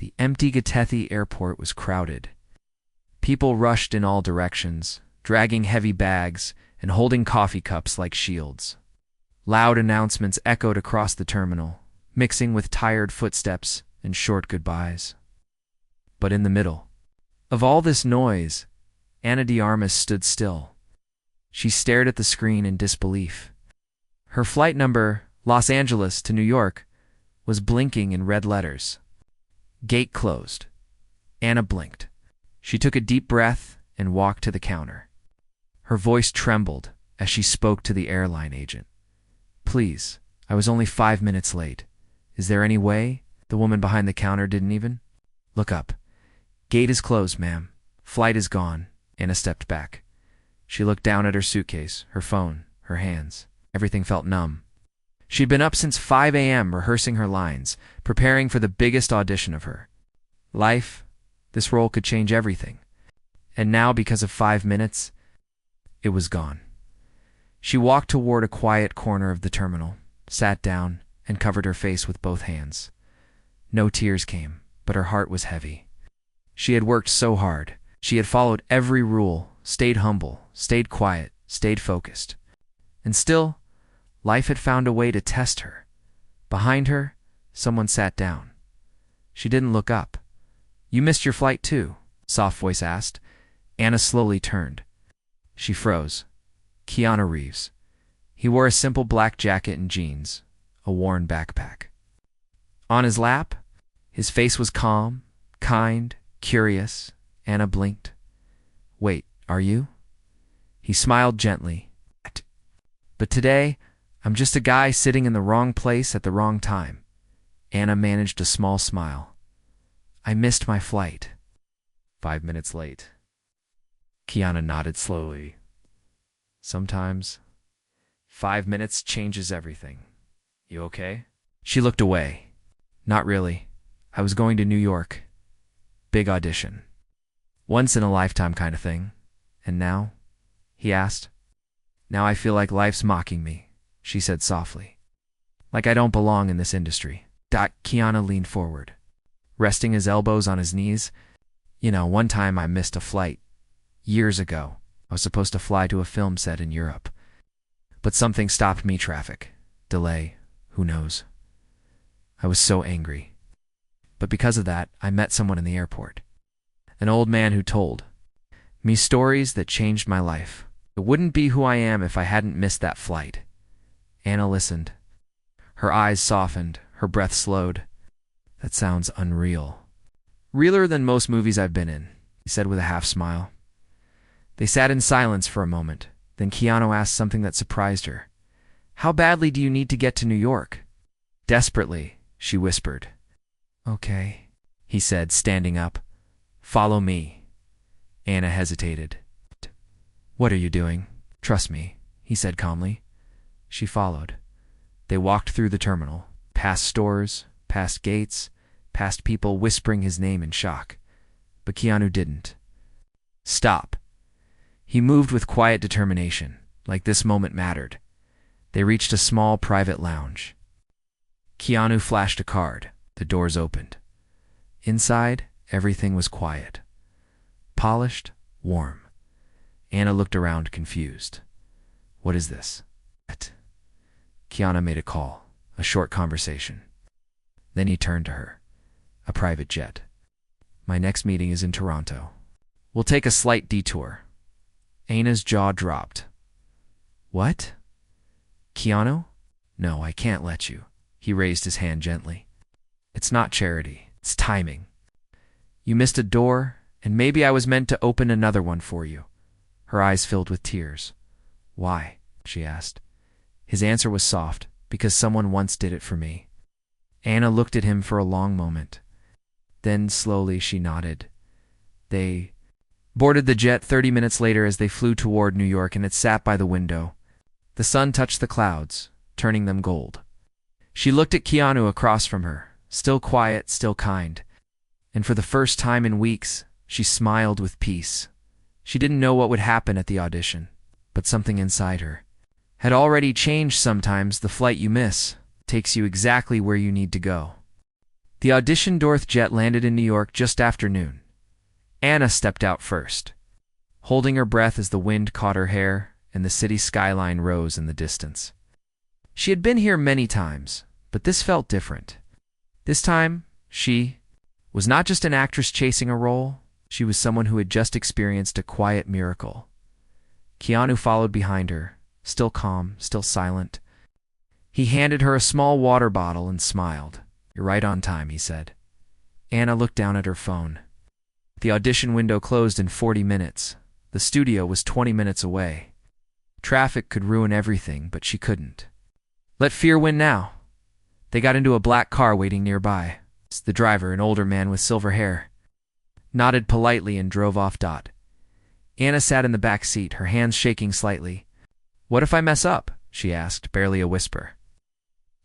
The empty Gatethi airport was crowded. People rushed in all directions, dragging heavy bags and holding coffee cups like shields. Loud announcements echoed across the terminal, mixing with tired footsteps and short goodbyes. But in the middle of all this noise, Ana de Armas stood still. She stared at the screen in disbelief. Her flight number, Los Angeles to New York, was blinking in red letters. Gate closed. Ana blinked. She took a deep breath and walked to the counter. Her voice trembled as she spoke to the airline agent. "Please, I was only 5 minutes late. Is there any way?" The woman behind the counter didn't even look up. "Gate is closed, ma'am. Flight is gone." Ana stepped back. She looked down at her suitcase, her phone, her hands. Everything felt numb. She'd been up since 5 a.m. rehearsing her lines, preparing for the biggest audition of her life. This role could change everything. And now, because of 5 minutes, it was gone. She walked toward a quiet corner of the terminal, sat down, and covered her face with both hands. No tears came, but her heart was heavy. She had worked so hard. She had followed every rule, stayed humble, stayed quiet, stayed focused. And still, life had found a way to test her. Behind her, someone sat down. She didn't look up. "You missed your flight too?" a soft voice asked. Ana slowly turned. She froze. Keanu Reeves. He wore a simple black jacket and jeans, a worn backpack. On his lap, his face was calm, kind, curious. Ana blinked. "Wait, are you?" He smiled gently. "But today, I'm just a guy sitting in the wrong place at the wrong time." Ana managed a small smile. "I missed my flight." 5 minutes late. Keanu nodded slowly. "Sometimes 5 minutes changes everything. You okay?" She looked away. "Not really. I was going to New York. Big audition. Once in a lifetime kind of thing. And now?" he asked. "Now I feel like life's mocking me," she said softly. "Like I don't belong in this industry." Keanu leaned forward, resting his elbows on his knees. "One time I missed a flight. Years ago, I was supposed to fly to a film set in Europe. But something stopped me. Traffic. Delay. Who knows? I was so angry. But because of that, I met someone in the airport. An old man who told me stories that changed my life. It wouldn't be who I am if I hadn't missed that flight." Ana listened. Her eyes softened, her breath slowed. "That sounds unreal." "Realer than most movies I've been in," he said with a half smile. They sat in silence for a moment. Then Keanu asked something that surprised her. "How badly do you need to get to New York?" "Desperately," she whispered. "Okay," he said, standing up. "Follow me." Ana hesitated. "What are you doing?" "Trust me," he said calmly. She followed. They walked through the terminal, past stores, past gates, past people whispering his name in shock. But Keanu didn't stop. He moved with quiet determination, like this moment mattered. They reached a small private lounge. Keanu flashed a card. The doors opened. Inside, everything was quiet. Polished, warm. Ana looked around, confused. "What is this?" Keanu made a call, a short conversation. Then he turned to her. "A private jet. My next meeting is in Toronto. We'll take a slight detour." Ana's jaw dropped. "What? Keanu? No, I can't let you." He raised his hand gently. "It's not charity. It's timing. You missed a door, and maybe I was meant to open another one for you." Her eyes filled with tears. "Why?" she asked. His answer was soft. "Because someone once did it for me." Ana looked at him for a long moment. Then slowly she nodded. They boarded the jet 30 minutes later as they flew toward New York, and it sat by the window. The sun touched the clouds, turning them gold. She looked at Keanu across from her, still quiet, still kind. And for the first time in weeks, she smiled with peace. She didn't know what would happen at the audition, but something inside her had already changed. Sometimes the flight you miss takes you exactly where you need to go. The audition Dorth jet landed in New York just after noon. Anna stepped out first, holding her breath as the wind caught her hair and the city skyline rose in the distance. She had been here many times, but this felt different. This time, she was not just an actress chasing a role, she was someone who had just experienced a quiet miracle. Keanu followed behind her, still calm, still silent. He handed her a small water bottle and smiled. "You're right on time," he said. Anna looked down at her phone. The audition window closed in 40 minutes. The studio was 20 minutes away. Traffic could ruin everything, but she couldn't. Let fear win now. They got into a black car waiting nearby. The driver, an older man with silver hair, nodded politely and drove off. Anna sat in the back seat, her hands shaking slightly. "What if I mess up?" she asked, barely a whisper.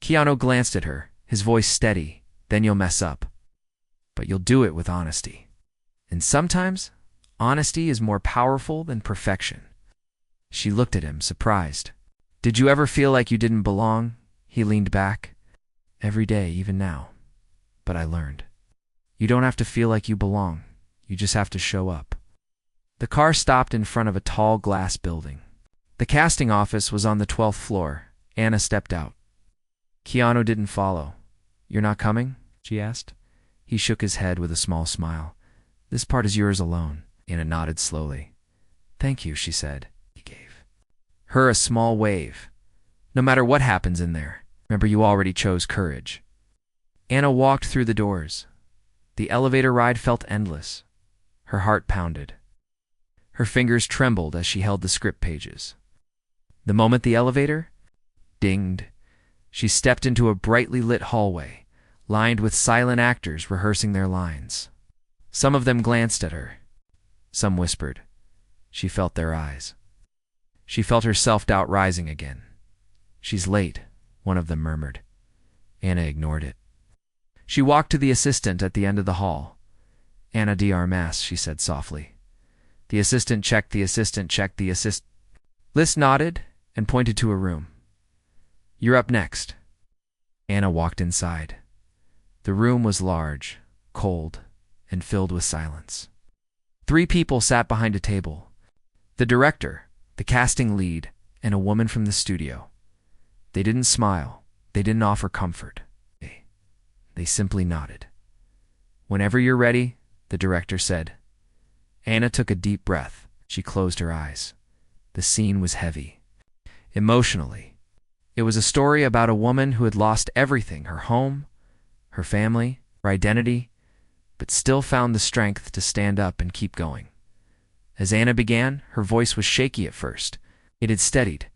Keanu glanced at her, his voice steady. "Then you'll mess up. But you'll do it with honesty. And sometimes, honesty is more powerful than perfection." She looked at him, surprised. "Did you ever feel like you didn't belong?" He leaned back. "Every day, even now. But I learned. You don't have to feel like you belong. You just have to show up." The car stopped in front of a tall glass building. The casting office was on the 12th floor. Anna stepped out. Keanu didn't follow. "You're not coming?" she asked. He shook his head with a small smile. "This part is yours alone." Anna nodded slowly. "Thank you," she said. He gave her a small wave. "No matter what happens in there, remember you already chose courage." Anna walked through the doors. The elevator ride felt endless. Her heart pounded. Her fingers trembled as she held the script pages. The moment the elevator dinged, she stepped into a brightly lit hallway, lined with silent actors rehearsing their lines. Some of them glanced at her. Some whispered. She felt their eyes. She felt her self-doubt rising again. "She's late," one of them murmured. Anna ignored it. She walked to the assistant at the end of the hall. "Anna de Armas," she said softly. The assistant checked the assistant. Liz nodded and pointed to a room. "You're up next." Anna walked inside. The room was large, cold, and filled with silence. 3 people sat behind a table. The director, the casting lead, and a woman from the studio. They didn't smile. They didn't offer comfort. They simply nodded. "Whenever you're ready," the director said. Anna took a deep breath. She closed her eyes. The scene was heavy. Emotionally. It was a story about a woman who had lost everything, her home, her family, her identity, but still found the strength to stand up and keep going. As Anna began, her voice was shaky at first. It had steadied.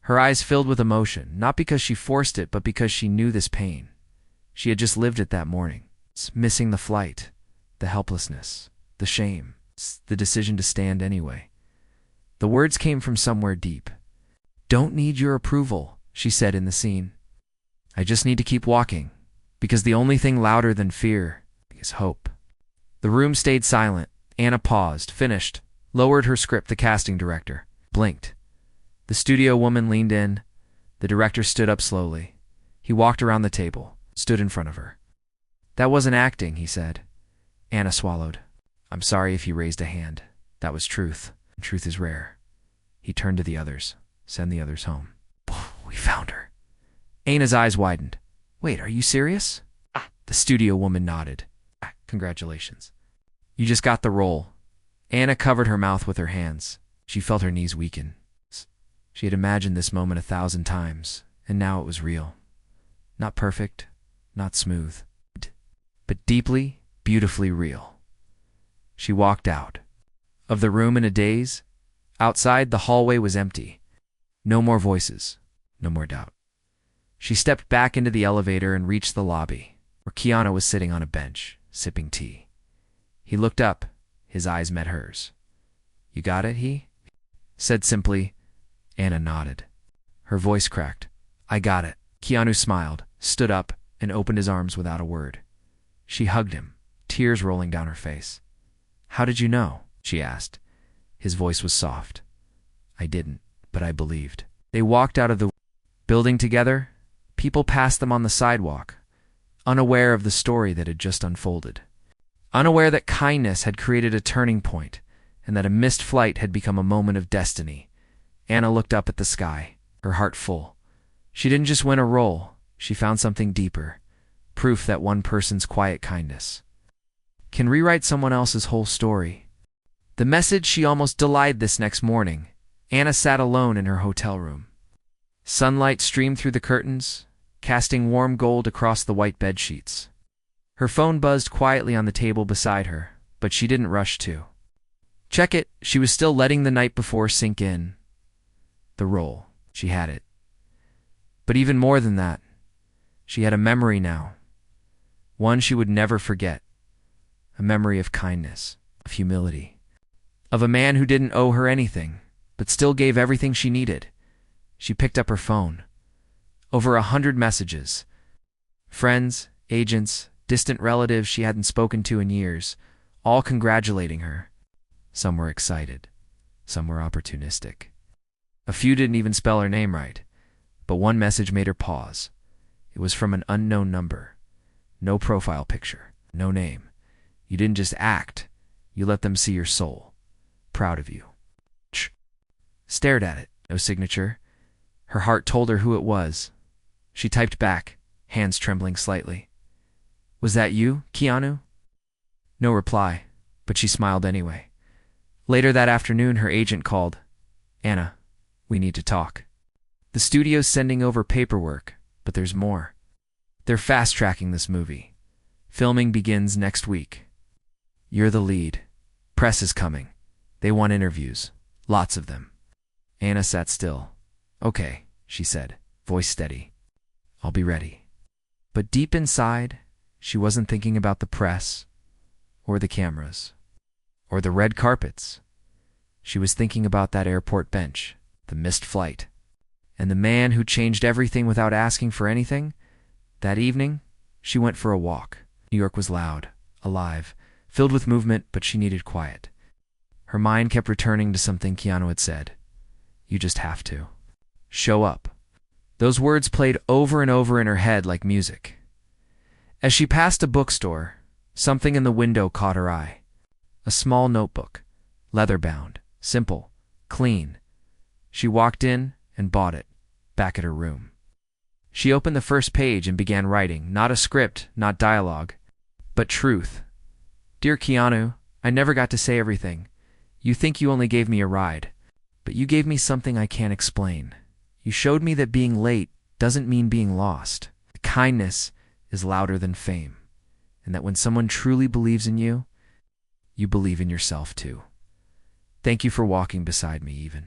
Her eyes filled with emotion, not because she forced it, but because she knew this pain. She had just lived it that morning. Missing the flight, the helplessness, the shame, the decision to stand anyway. The words came from somewhere deep. "Don't need your approval," she said in the scene. "I just need to keep walking, because the only thing louder than fear is hope." The room stayed silent. Anna paused, finished, lowered her script. The casting director blinked. The studio woman leaned in. The director stood up slowly. He walked around the table, stood in front of her. "That wasn't acting," he said. Anna swallowed. "I'm sorry if he raised a hand. That was truth. And truth is rare." He turned to the others. "Send the others home." "We found her." Anna's eyes widened. "Wait, are you serious?" The studio woman nodded. "Congratulations. You just got the role." Anna covered her mouth with her hands. She felt her knees weaken. She had imagined this moment 1,000 times, and now it was real. Not perfect, not smooth, but deeply, beautifully real. She walked out of the room in a daze. Outside, the hallway was empty. No more voices, no more doubt. She stepped back into the elevator and reached the lobby, where Keanu was sitting on a bench, sipping tea. He looked up. His eyes met hers. "You got it," he said simply. Anna nodded. Her voice cracked. "I got it." Keanu smiled, stood up, and opened his arms without a word. She hugged him, tears rolling down her face. "How did you know?" she asked. His voice was soft. "I didn't, but I believed." They walked out of the building together. People passed them on the sidewalk. unaware of the story that had just unfolded. Unaware that kindness had created a turning point, and that a missed flight had become a moment of destiny. Anna looked up at the sky, her heart full. She didn't just win a role, she found something deeper, proof that one person's quiet kindness can rewrite someone else's whole story. The message she almost delayed this next morning. Anna sat alone in her hotel room. Sunlight streamed through the curtains, casting warm gold across the white bedsheets. Her phone buzzed quietly on the table beside her, but she didn't rush to check it. She was still letting the night before sink in. The role, she had it. But even more than that, she had a memory now. One she would never forget. A memory of kindness, of humility, of a man who didn't owe her anything, but still gave everything she needed. She picked up her phone. Over 100 messages. Friends, agents, distant relatives she hadn't spoken to in years, all congratulating her. Some were excited. Some were opportunistic. A few didn't even spell her name right, but one message made her pause. It was from an unknown number. No profile picture, no name. You didn't just act, you let them see your soul. Proud of you. Stared at it, no signature. Her heart told her who it was. She typed back, hands trembling slightly. Was that you, Keanu? No reply, but she smiled anyway. Later that afternoon, her agent called. Anna, we need to talk. The studio's sending over paperwork, but there's more. They're fast-tracking this movie. Filming begins next week. You're the lead. Press is coming. They want interviews. Lots of them. Anna sat still. Okay, she said, voice steady. I'll be ready. But deep inside, she wasn't thinking about the press, or the cameras, or the red carpets. She was thinking about that airport bench, the missed flight, and the man who changed everything without asking for anything. That evening, she went for a walk. New York was loud, alive, filled with movement, but she needed quiet. Her mind kept returning to something Keanu had said. You just have to. Show up. Those words played over and over in her head like music. As she passed a bookstore, something in the window caught her eye. A small notebook, leather-bound, simple, clean. She walked in and bought it, back at her room. She opened the first page and began writing, not a script, not dialogue, but truth. Dear Keanu, I never got to say everything. You think you only gave me a ride, but you gave me something I can't explain. You showed me that being late doesn't mean being lost. Kindness is louder than fame, and that when someone truly believes in you, you believe in yourself too. Thank you for walking beside me even.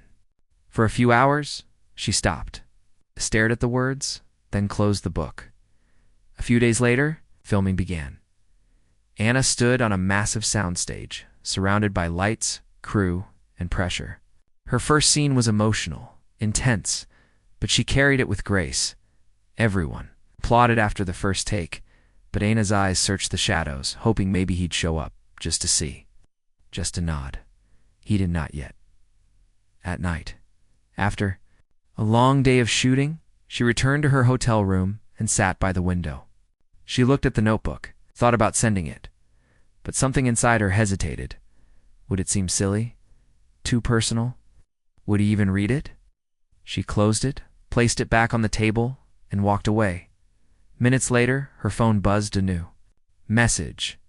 For a few hours, she stopped, stared at the words, then closed the book. A few days later, filming began. Anna stood on a massive soundstage, surrounded by lights, crew, and pressure. Her first scene was emotional, intense, but she carried it with grace. Everyone applauded after the first take, but Anna's eyes searched the shadows, hoping maybe he'd show up, just to see, just to nod. He did not yet. At night, after a long day of shooting, she returned to her hotel room and sat by the window. She looked at the notebook, thought about sending it, but something inside her hesitated. Would it seem silly? Too personal? Would he even read it? She closed it, placed it back on the table, and walked away. Minutes later, her phone buzzed anew. Message.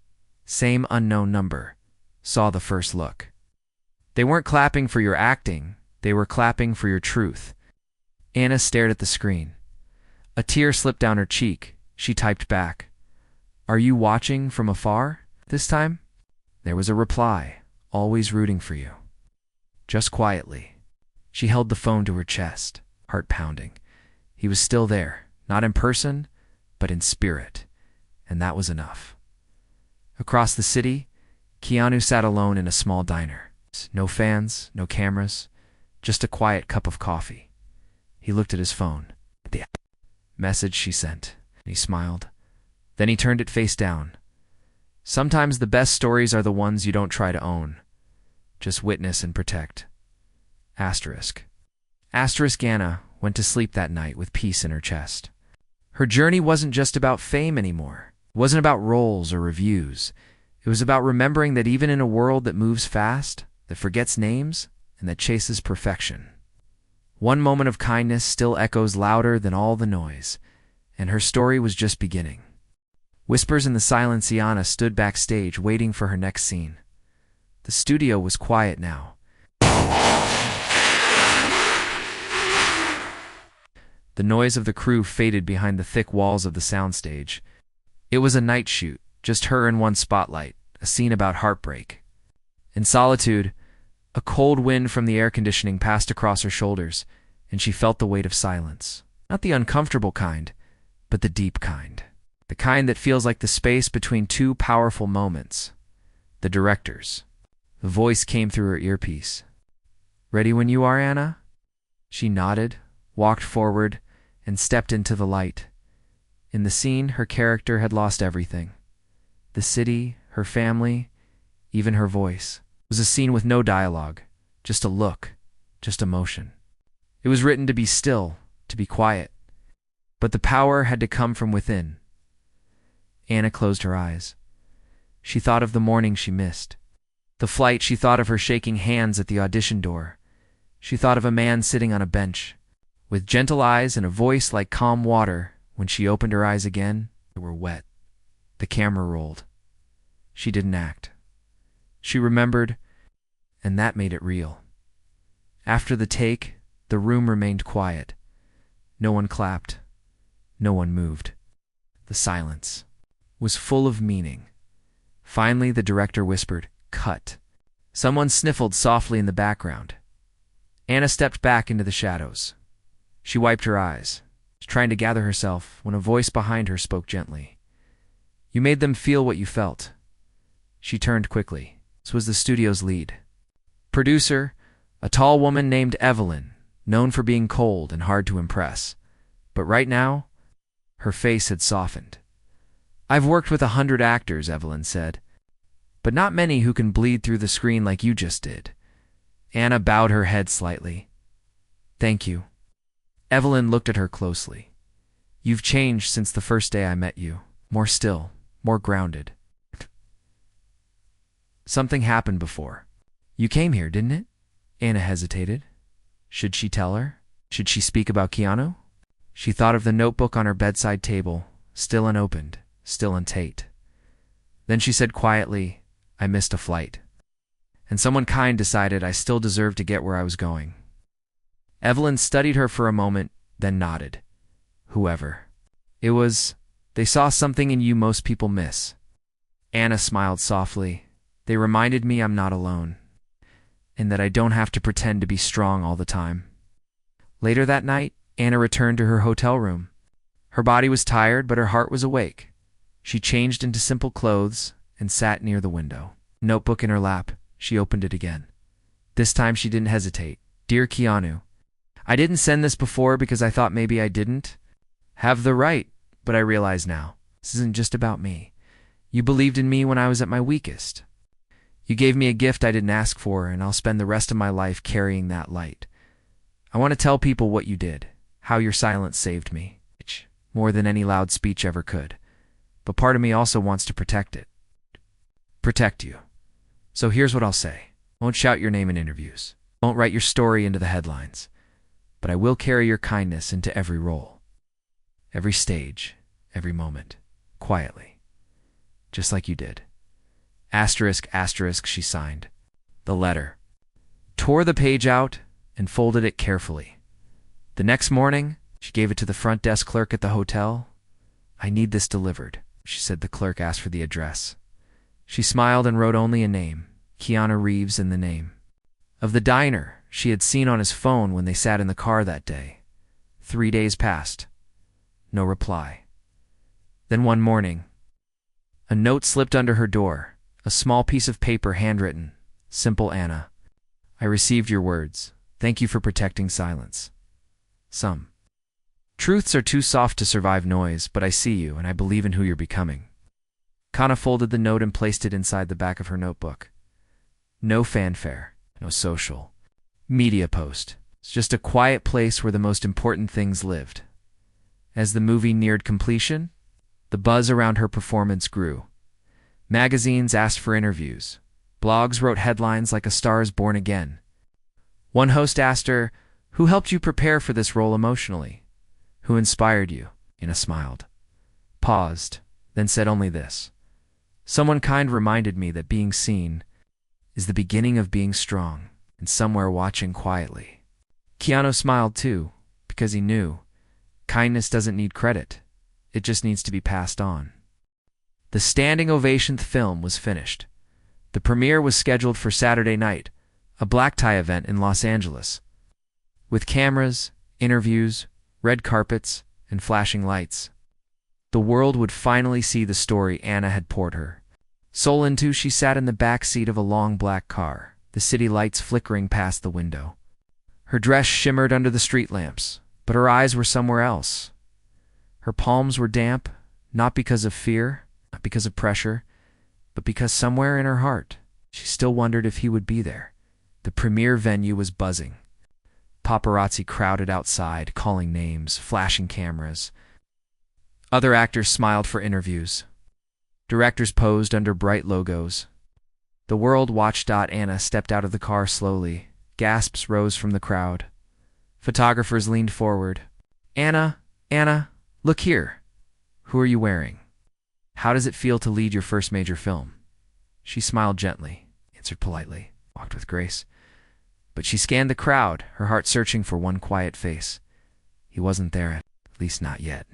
Same unknown number. Saw the first look. They weren't clapping for your acting, they were clapping for your truth. Anna stared at the screen. A tear slipped down her cheek. She typed back. Are you watching from afar this time? There was a reply, always rooting for you. Just quietly. She held the phone to her chest, heart pounding. He was still there, not in person, but in spirit, and that was enough. Across the city, Keanu sat alone in a small diner. No fans, no cameras, just a quiet cup of coffee. He looked at his phone. The message she sent, and he smiled. Then he turned it face down. Sometimes the best stories are the ones you don't try to own. Just witness and protect. Asterisk. Anna went to sleep that night with peace in her chest. Her journey wasn't just about fame anymore. It wasn't about roles or reviews. It was about remembering that even in a world that moves fast, that forgets names, and that chases perfection, one moment of kindness still echoes louder than all the noise, and her story was just beginning. Whispers in the silence. Iana stood backstage waiting for her next scene. The studio was quiet now. The noise of the crew faded behind the thick walls of the soundstage. It was a night shoot, just her and one spotlight, a scene about heartbreak. In solitude, a cold wind from the air conditioning passed across her shoulders, and she felt the weight of silence. Not the uncomfortable kind, but the deep kind. The kind that feels like the space between two powerful moments. The director's. The voice came through her earpiece. "Ready when you are, Anna?" She nodded, walked forward, and stepped into the light. In the scene, her character had lost everything. The city, her family, even her voice. It was a scene with no dialogue, just a look, just emotion. It was written to be still, to be quiet. But the power had to come from within. Anna closed her eyes. She thought of the morning she missed. The flight. She thought of her shaking hands at the audition door. She thought of a man sitting on a bench, with gentle eyes and a voice like calm water. When she opened her eyes again, they were wet. The camera rolled. She didn't act. She remembered, and that made it real. After the take, the room remained quiet. No one clapped. No one moved. The silence was full of meaning. Finally, the director whispered, "Cut." Someone sniffled softly in the background. Anna stepped back into the shadows. She wiped her eyes, trying to gather herself, when a voice behind her spoke gently. "You made them feel what you felt." She turned quickly. This was the studio's lead producer, a tall woman named Evelyn, known for being cold and hard to impress. But right now, her face had softened. "I've worked with 100 actors," Evelyn said, "but not many who can bleed through the screen like you just did." Anna bowed her head slightly. "Thank you." Evelyn looked at her closely. "You've changed since the first day I met you. More still, more grounded." "Something happened before. You came here, didn't it?" Anna hesitated. Should she tell her? Should she speak about Keanu? She thought of the notebook on her bedside table, still unopened, still untaped. Then she said quietly, "I missed a flight. And someone kind decided I still deserved to get where I was going." Evelyn studied her for a moment, then nodded. "Whoever. It was, they saw something in you most people miss." Anna smiled softly. "They reminded me I'm not alone, and that I don't have to pretend to be strong all the time." Later that night, Anna returned to her hotel room. Her body was tired, but her heart was awake. She changed into simple clothes and sat near the window. Notebook in her lap, she opened it again. This time she didn't hesitate. "Dear Keanu, I didn't send this before because I thought maybe I didn't have the right, but I realize now, this isn't just about me. You believed in me when I was at my weakest. You gave me a gift I didn't ask for, and I'll spend the rest of my life carrying that light. I want to tell people what you did, how your silence saved me, more than any loud speech ever could. But part of me also wants to protect it. Protect you. So here's what I'll say. I won't shout your name in interviews. I won't write your story into the headlines. But I will carry your kindness into every role. Every stage, every moment. Quietly. Just like you did." Asterisk, asterisk, she signed. The letter. Tore the page out and folded it carefully. The next morning, she gave it to the front desk clerk at the hotel. "I need this delivered," she said. The clerk asked for the address. She smiled and wrote only a name, Keanu Reeves, in the name. Of the diner she had seen on his phone when they sat in the car that day. 3 days passed. No reply. Then one morning, a note slipped under her door, a small piece of paper handwritten. Simple Anna. "I received your words. Thank you for protecting silence. Some truths are too soft to survive noise, but I see you and I believe in who you're becoming." Kana folded the note and placed it inside the back of her notebook. No fanfare, no social media post. It's just a quiet place where the most important things lived. As the movie neared completion, the buzz around her performance grew. Magazines asked for interviews. Blogs wrote headlines like "A Star is Born Again." One host asked her, "Who helped you prepare for this role emotionally? Who inspired you?" Anna smiled, paused, then said only this: "Someone kind reminded me that being seen is the beginning of being strong, and somewhere watching quietly." Keanu smiled too, because he knew kindness doesn't need credit. It just needs to be passed on. The standing ovation film was finished. The premiere was scheduled for Saturday night, a black tie event in Los Angeles, with cameras, interviews, red carpets, and flashing lights. The world would finally see the story Anna had poured her soul into. She sat in the back seat of a long black car, the city lights flickering past the window. Her dress shimmered under the street lamps, but her eyes were somewhere else. Her palms were damp, not because of fear, not because of pressure, but because somewhere in her heart, she still wondered if he would be there. The premiere venue was buzzing. Paparazzi crowded outside, calling names, flashing cameras. Other actors smiled for interviews. Directors posed under bright logos. The world watched. Anna stepped out of the car slowly. Gasps rose from the crowd. Photographers leaned forward. Anna, look here. Who are you wearing? How does it feel to lead your first major film?" She smiled gently, answered politely, walked with grace. But she scanned the crowd, her heart searching for one quiet face. He wasn't there, at least not yet.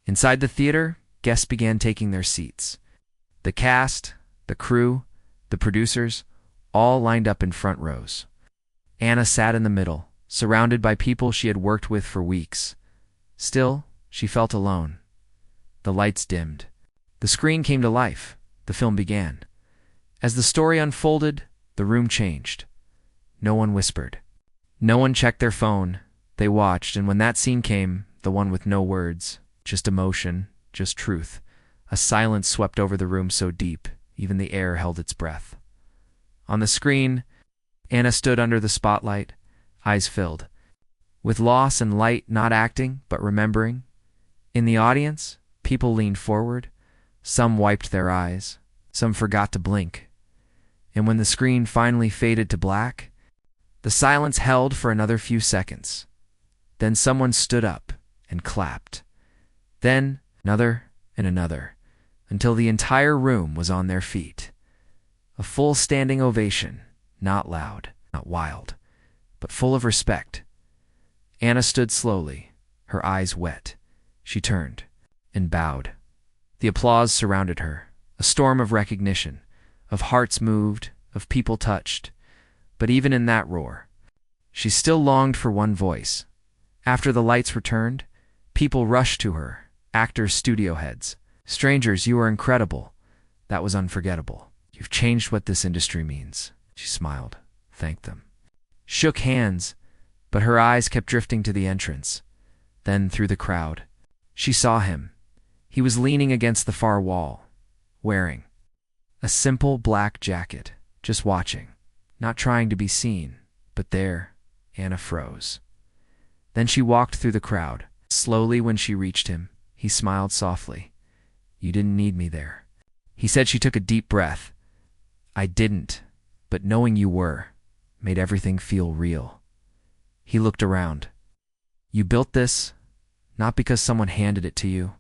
Inside the theater, guests began taking their seats. The cast, the crew, the producers, all lined up in front rows. Anna sat in the middle, surrounded by people she had worked with for weeks. Still, she felt alone. The lights dimmed. The screen came to life. The film began. As the story unfolded, the room changed. No one whispered. No one checked their phone. They watched, and when that scene came, the one with no words, just emotion, just truth, a silence swept over the room so deep, even the air held its breath. On the screen, Anna stood under the spotlight, eyes filled. With loss and light, not acting, but remembering. In the audience, people leaned forward. Some wiped their eyes. Some forgot to blink. And when the screen finally faded to black, the silence held for another few seconds. Then someone stood up and clapped. Then another and another, until the entire room was on their feet. A full standing ovation, not loud, not wild, but full of respect. Anna stood slowly, her eyes wet. She turned and bowed. The applause surrounded her, a storm of recognition, of hearts moved, of people touched. But even in that roar, she still longed for one voice. After the lights returned, people rushed to her, actors, studio heads. "Strangers, you are incredible. That was unforgettable. You've changed what this industry means." She smiled, thanked them, shook hands, but her eyes kept drifting to the entrance. Then, through the crowd, she saw him. He was leaning against the far wall, wearing a simple black jacket, just watching, not trying to be seen. But there, Anna froze. Then she walked through the crowd. Slowly, when she reached him, he smiled softly. "You didn't need me there." He said. She took a deep breath. "I didn't, but knowing you were made everything feel real." He looked around. "You built this, not because someone handed it to you,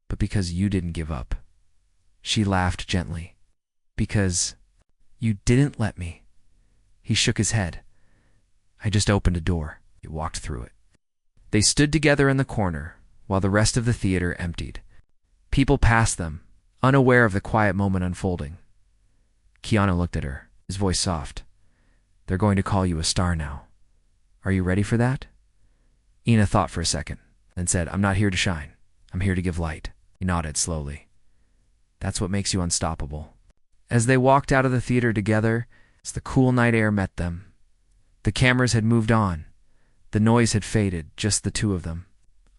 but because you didn't give up." She laughed gently. "Because you didn't let me." He shook his head. "I just opened a door. You walked through it." They stood together in the corner, while the rest of the theater emptied. People passed them, unaware of the quiet moment unfolding. Keanu looked at her, his voice soft. "They're going to call you a star now. Are you ready for that?" Ina thought for a second, then said, "I'm not here to shine. I'm here to give light." He nodded slowly. "That's what makes you unstoppable." As they walked out of the theater together, as the cool night air met them, the cameras had moved on. The noise had faded, just the two of them,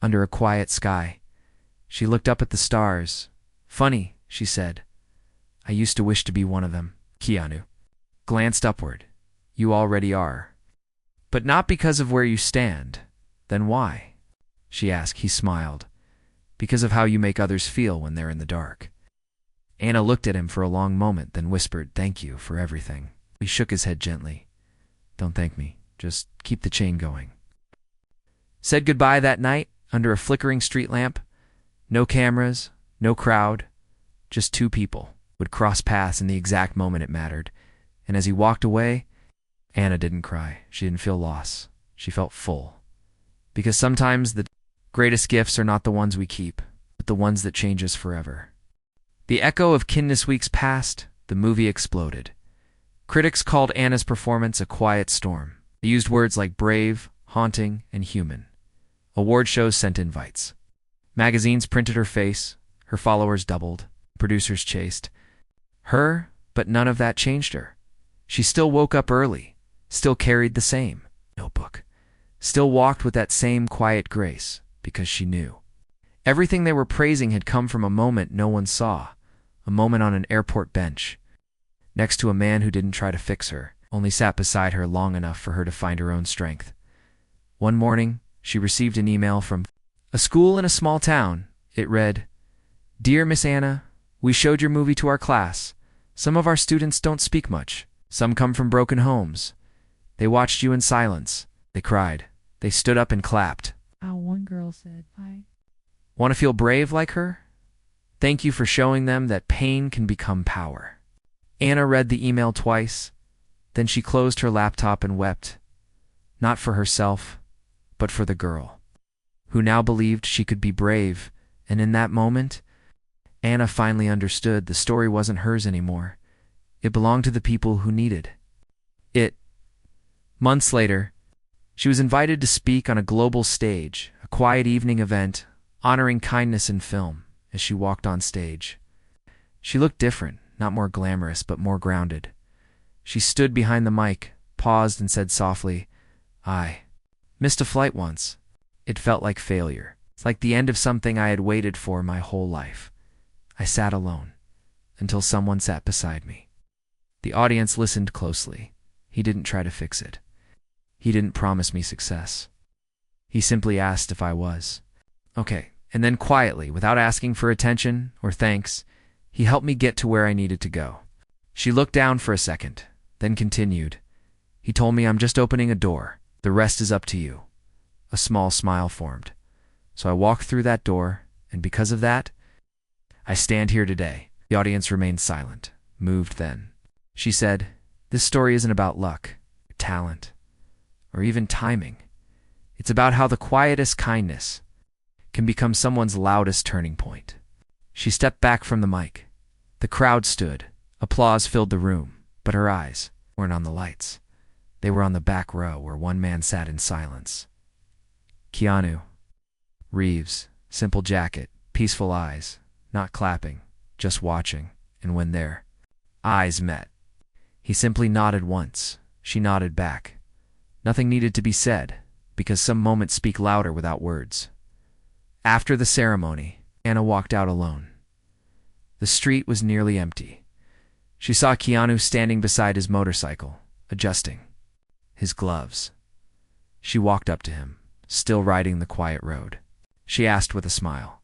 under a quiet sky. She looked up at the stars. "Funny," she said. "I used to wish to be one of them." Keanu glanced upward. "You already are. But not because of where you stand." "Then why?" she asked. He smiled. Because of how you make others feel when they're in the dark. Anna looked at him for a long moment, then whispered, "Thank you for everything." He shook his head gently. "Don't thank me. Just keep the chain going." Said goodbye that night under a flickering street lamp. No cameras, no crowd, just two people would cross paths in the exact moment it mattered. And as he walked away, Anna didn't cry. She didn't feel loss. She felt full. Because sometimes the greatest gifts are not the ones we keep, but the ones that change us forever. The echo of Kindness Week's passed, the movie exploded. Critics called Anna's performance a quiet storm. They used words like brave, haunting, and human. Award shows sent invites. Magazines printed her face. Her followers doubled. Producers chased her, but none of that changed her. She still woke up early, still carried the same notebook, still walked with that same quiet grace, because she knew. Everything they were praising had come from a moment no one saw, a moment on an airport bench, next to a man who didn't try to fix her, only sat beside her long enough for her to find her own strength. One morning, she received an email from a school in a small town. It read, "Dear Miss Anna, we showed your movie to our class. Some of our students don't speak much. Some come from broken homes. They watched you in silence. They cried. They stood up and clapped. One girl said, "Hi." Want to feel brave like her? Thank you for showing them that pain can become power." Anna read the email twice. Then she closed her laptop and wept. Not for herself, but for the girl, who now believed she could be brave. And in that moment, Anna finally understood the story wasn't hers anymore. It belonged to the people who needed it. Months later, she was invited to speak on a global stage, a quiet evening event honoring kindness in film. As she walked on stage, she looked different, not more glamorous, but more grounded. She stood behind the mic, paused, and said softly, "I missed a flight once. It felt like failure. It's like the end of something I had waited for my whole life. I sat alone, until someone sat beside me." The audience listened closely. He didn't try to fix it. He didn't promise me success. He simply asked if I was okay. And then quietly, without asking for attention or thanks, he helped me get to where I needed to go. She looked down for a second, then continued. "He told me I'm just opening a door. The rest is up to you." A small smile formed. So I walked through that door, and because of that, I stand here today. The audience remained silent, moved then. She said, "This story isn't about luck, talent, or even timing. It's about how the quietest kindness can become someone's loudest turning point." She stepped back from the mic. The crowd stood. Applause filled the room, but her eyes weren't on the lights. They were on the back row where one man sat in silence. Keanu. Reeves, simple jacket, peaceful eyes, not clapping, just watching, and when their eyes met, he simply nodded once. She nodded back. Nothing needed to be said, because some moments speak louder without words. After the ceremony, Anna walked out alone. The street was nearly empty. She saw Keanu standing beside his motorcycle, adjusting his gloves. She walked up to him, still riding the quiet road. She asked with a smile.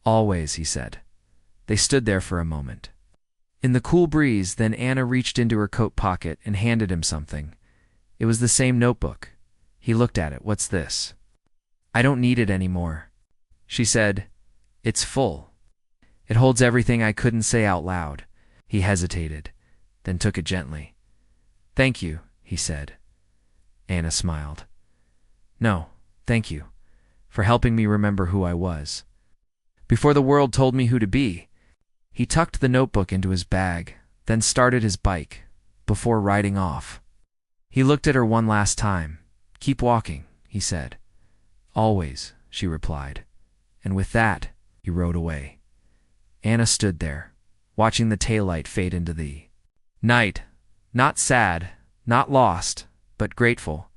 "Always," he said. They stood there for a moment. In the cool breeze, then Anna reached into her coat pocket and handed him something. It was the same notebook. He looked at it. "What's this?" "I don't need it anymore," she said. "It's full. It holds everything I couldn't say out loud." He hesitated, then took it gently. "Thank you," he said. Anna smiled. "No, thank you, for helping me remember who I was. Before the world told me who to be." He tucked the notebook into his bag, then started his bike, before riding off. He looked at her one last time. "Keep walking," he said. "Always," she replied. And with that, he rode away. Anna stood there, watching the taillight fade into the night, not sad, not lost, but grateful,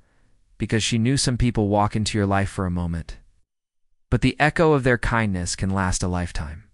because she knew some people walk into your life for a moment, but the echo of their kindness can last a lifetime.